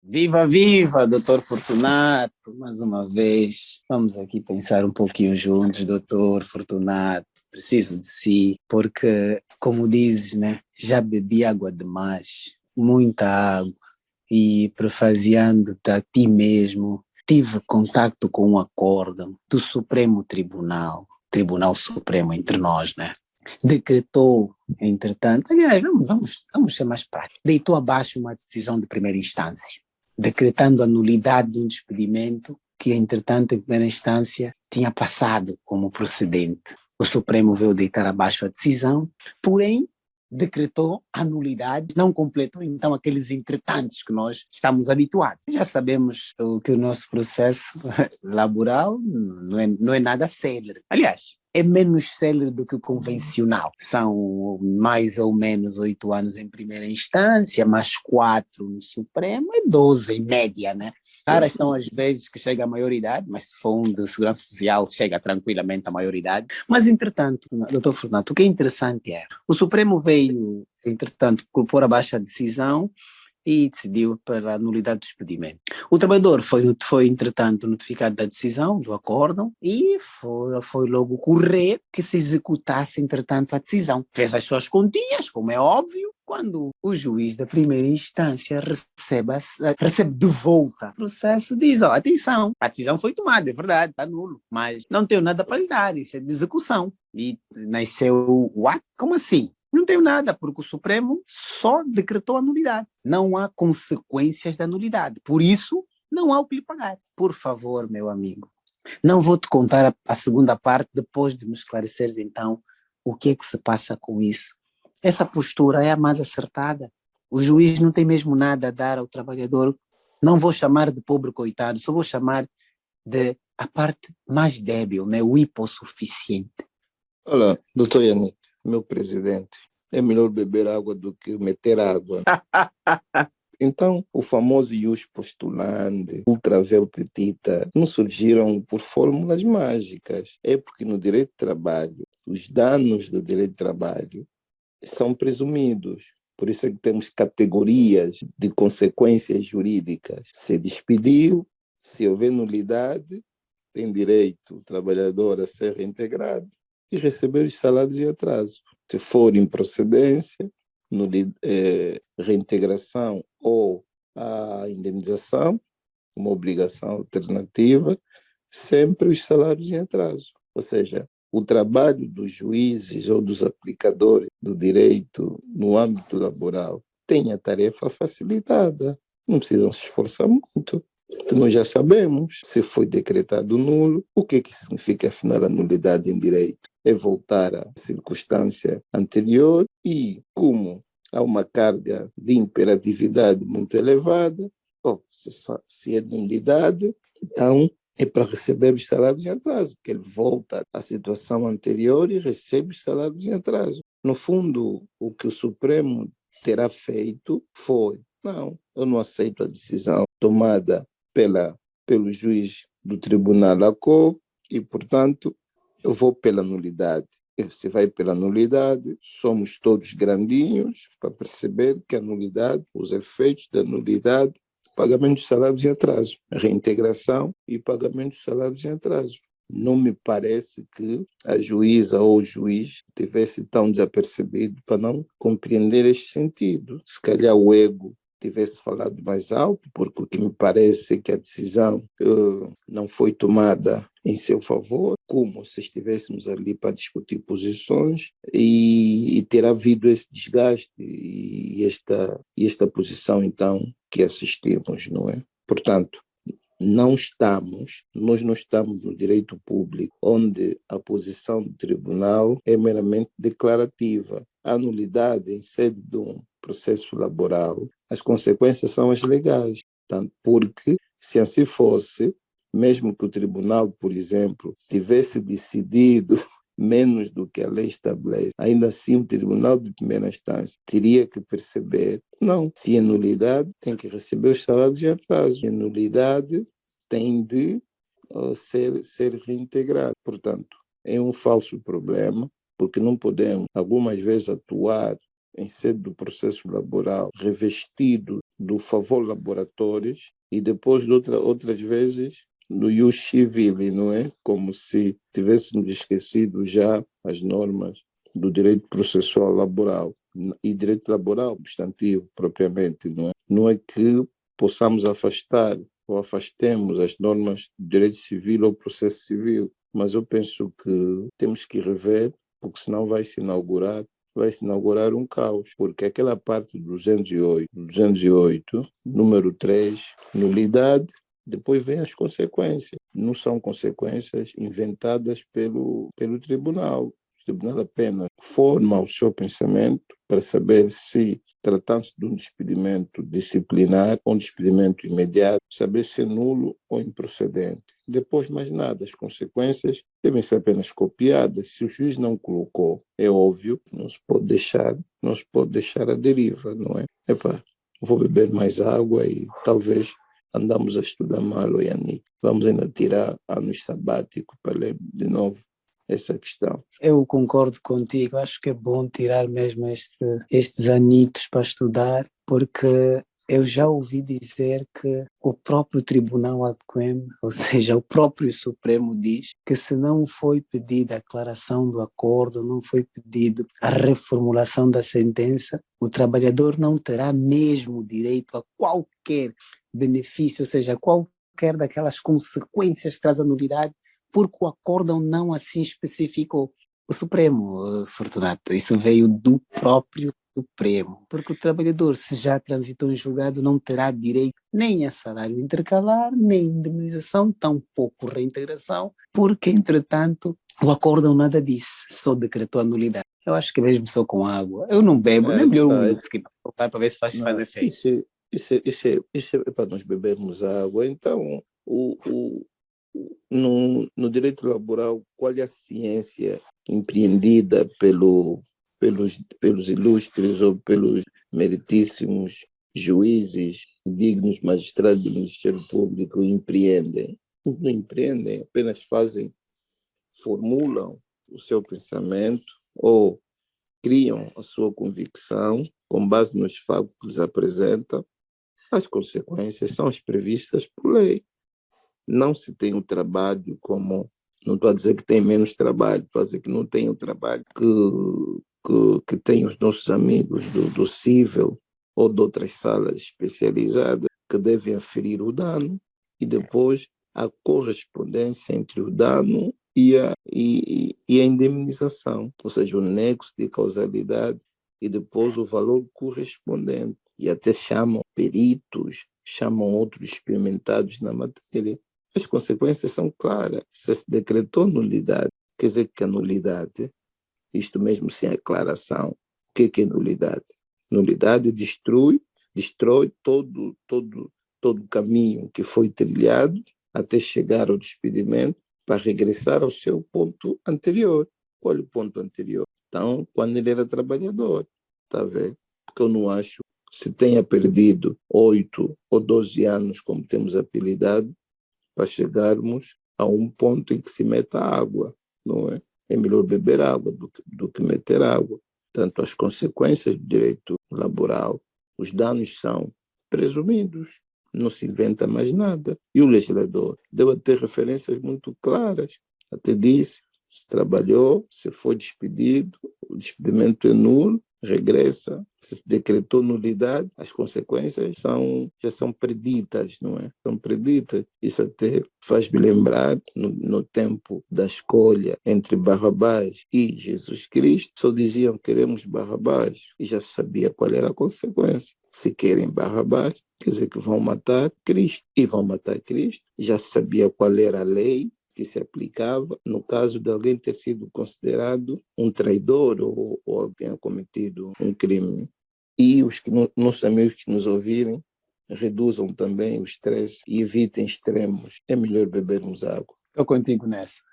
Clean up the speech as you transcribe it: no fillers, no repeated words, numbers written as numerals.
Viva, viva, doutor Fortunato, mais uma vez. Vamos aqui pensar um pouquinho juntos, doutor Fortunato. Preciso de si, porque, como dizes, né, já bebi água demais, muita água, e prefaziando-te a ti mesmo, tive contacto com um acórdão do Supremo Tribunal, Tribunal Supremo entre nós, né? Decretou, entretanto, aliás, vamos ser mais práticos, deitou abaixo uma decisão de primeira instância, decretando a nulidade de um despedimento que, entretanto, em primeira instância, tinha passado como procedente. O Supremo veio deitar abaixo a decisão, porém, decretou a nulidade, não completou, então, aqueles entretantos que nós estamos habituados. Já sabemos que o nosso processo laboral não é nada célere. Aliás, é menos célere do que o convencional. São mais ou menos 8 anos em primeira instância, mais 4 no Supremo, é 12 em média, né? Raras são as vezes que chega à maioridade, mas se for um de segurança social, chega tranquilamente à maioridade. Mas, entretanto, doutor Fernando, o que é interessante é, o Supremo veio, entretanto, pôr abaixo a decisão e decidiu pela nulidade do expedimento. O trabalhador foi, entretanto, notificado da decisão, do acórdão, e foi logo correr que se executasse, entretanto, a decisão. Fez as suas continhas, como é óbvio, quando o juiz da primeira instância recebe de volta o processo, diz, ó, atenção, a decisão foi tomada, é verdade, está nulo, mas não tenho nada para lhe dar, isso é de execução. E nasceu o ato, como assim? Não tenho nada, porque o Supremo só decretou a nulidade. Não há consequências da nulidade. Por isso, não há o que lhe pagar. Por favor, meu amigo. Não vou te contar a segunda parte depois de me esclareceres, então, o que é que se passa com isso. Essa postura é a mais acertada. O juiz não tem mesmo nada a dar ao trabalhador. Não vou chamar de pobre coitado, só vou chamar de a parte mais débil, né? O hipossuficiente. Olha, doutor Yannick, meu presidente, é melhor beber água do que meter água. Então, o famoso ius postulante, ultravel petita, não surgiram por fórmulas mágicas. É porque no direito de trabalho, os danos do direito de trabalho são presumidos. Por isso é que temos categorias de consequências jurídicas. Se despediu, se houver nulidade, tem direito o trabalhador a ser reintegrado e receber os salários em atraso. Se for improcedência, reintegração ou a indenização, uma obrigação alternativa, sempre os salários em atraso. Ou seja, o trabalho dos juízes ou dos aplicadores do direito no âmbito laboral tem a tarefa facilitada. Não precisam se esforçar muito. Nós já sabemos, se foi decretado nulo, o que significa afinal a nulidade em direito? É voltar à circunstância anterior e, como há uma carga de imperatividade muito elevada, se é nulidade, então é para receber os salários em atraso, porque ele volta à situação anterior e recebe os salários em atraso. No fundo, o que o Supremo terá feito foi, não, eu não aceito a decisão tomada pelo juiz do Tribunal ACO e, portanto, eu vou pela nulidade. Se vai pela nulidade, somos todos grandinhos para perceber que a nulidade, os efeitos da nulidade, pagamento de salários em atraso, reintegração e pagamento de salários em atraso. Não me parece que a juíza ou o juiz tivesse tão desapercebido para não compreender este sentido. Se calhar o ego tivesse falado mais alto, porque o que me parece é que a decisão não foi tomada em seu favor, como se estivéssemos ali para discutir posições e ter havido esse desgaste e esta posição, então, que assistimos, não é? Portanto, nós não estamos no direito público, onde a posição do tribunal é meramente declarativa. A nulidade em sede de um processo laboral, as consequências são as legais. Portanto, porque, se assim fosse, mesmo que o tribunal, por exemplo, tivesse decidido menos do que a lei estabelece, ainda assim o tribunal de primeira instância teria que perceber, não, se é nulidade, tem que receber os salários de atraso. Se é nulidade, tem de ser reintegrado. Portanto, é um falso problema, porque não podemos, algumas vezes, atuar em sede do processo laboral, revestido do favor laboratórios, e depois de outras vezes no ius civile, não é? Como se tivéssemos esquecido já as normas do direito processual laboral e direito laboral substantivo propriamente, não é? Não é que possamos afastar ou afastemos as normas do direito civil ou processo civil, mas eu penso que temos que rever, porque senão vai-se inaugurar um caos, porque aquela parte do 208, número 3, nulidade, depois vem as consequências. Não são consequências inventadas pelo tribunal. O tribunal apenas forma o seu pensamento para saber se, tratando-se de um despedimento disciplinar ou um despedimento imediato, saber se é nulo ou improcedente. Depois, mais nada, as consequências devem ser apenas copiadas. Se o juiz não colocou, é óbvio que não se pode deixar a deriva, não é? Epá, vou beber mais água e talvez andamos a estudar mal, Yannick. Vamos ainda tirar anos sabático para ler de novo essa questão. Eu concordo contigo, acho que é bom tirar mesmo estes anitos para estudar, porque eu já ouvi dizer que o próprio Tribunal Adquem, ou seja, o próprio Supremo diz que se não foi pedida a aclaração do acordo, não foi pedido a reformulação da sentença, o trabalhador não terá mesmo direito a qualquer benefício, ou seja, qualquer daquelas consequências que traz a nulidade, porque o acórdão não assim especificou. O Supremo, Fortunato, isso veio do próprio Supremo, porque o trabalhador, se já transitou em julgado, não terá direito nem a salário intercalar, nem indemnização, tampouco reintegração, porque, entretanto, o acórdão nada disse, só decretou a nulidade. Eu acho que mesmo só com água. Eu não bebo, nem melhor um whisky para voltar para ver se faz Não, efeito. isso é para nós bebermos água. Então, no direito laboral, qual é a ciência empreendida pelos ilustres ou pelos meritíssimos juízes, dignos magistrados do Ministério Público empreendem? Não empreendem, apenas formulam o seu pensamento ou criam a sua convicção com base nos fatos que lhes apresentam. As consequências são as previstas por lei. Não se tem o trabalho como... Não estou a dizer que tem menos trabalho, estou a dizer que não tem o trabalho que tem os nossos amigos do cível ou de outras salas especializadas que devem aferir o dano e depois a correspondência entre o dano e a indemnização, ou seja, o nexo de causalidade e depois o valor correspondente. E até chamam peritos, chamam outros experimentados na matéria. As consequências são claras. Se decretou nulidade, quer dizer que a nulidade, isto mesmo sem aclaração, o que é nulidade? Nulidade destrói todo o caminho que foi trilhado até chegar ao despedimento para regressar ao seu ponto anterior. Qual é o ponto anterior? Então, quando ele era trabalhador, está a ver? Porque eu não acho que se tenha perdido 8 ou 12 anos, como temos apelidado, para chegarmos a um ponto em que se meta água, não é? É melhor beber água do que meter água. Tanto as consequências do direito laboral, os danos são presumidos, não se inventa mais nada. E o legislador deu a ter referências muito claras, até disse, se trabalhou, se foi despedido, o despedimento é nulo, regressa, se decretou nulidade, as consequências já são preditas, não é? São preditas. Isso até faz-me lembrar, no tempo da escolha entre Barrabás e Jesus Cristo, só diziam queremos Barrabás e já sabia qual era a consequência. Se querem Barrabás, quer dizer que vão matar Cristo. E vão matar Cristo, já sabia qual era a lei que se aplicava no caso de alguém ter sido considerado um traidor ou alguém tenha cometido um crime. E os nossos amigos que nos ouvirem, reduzam também o estresse e evitem extremos. É melhor bebermos água. Estou contigo nessa.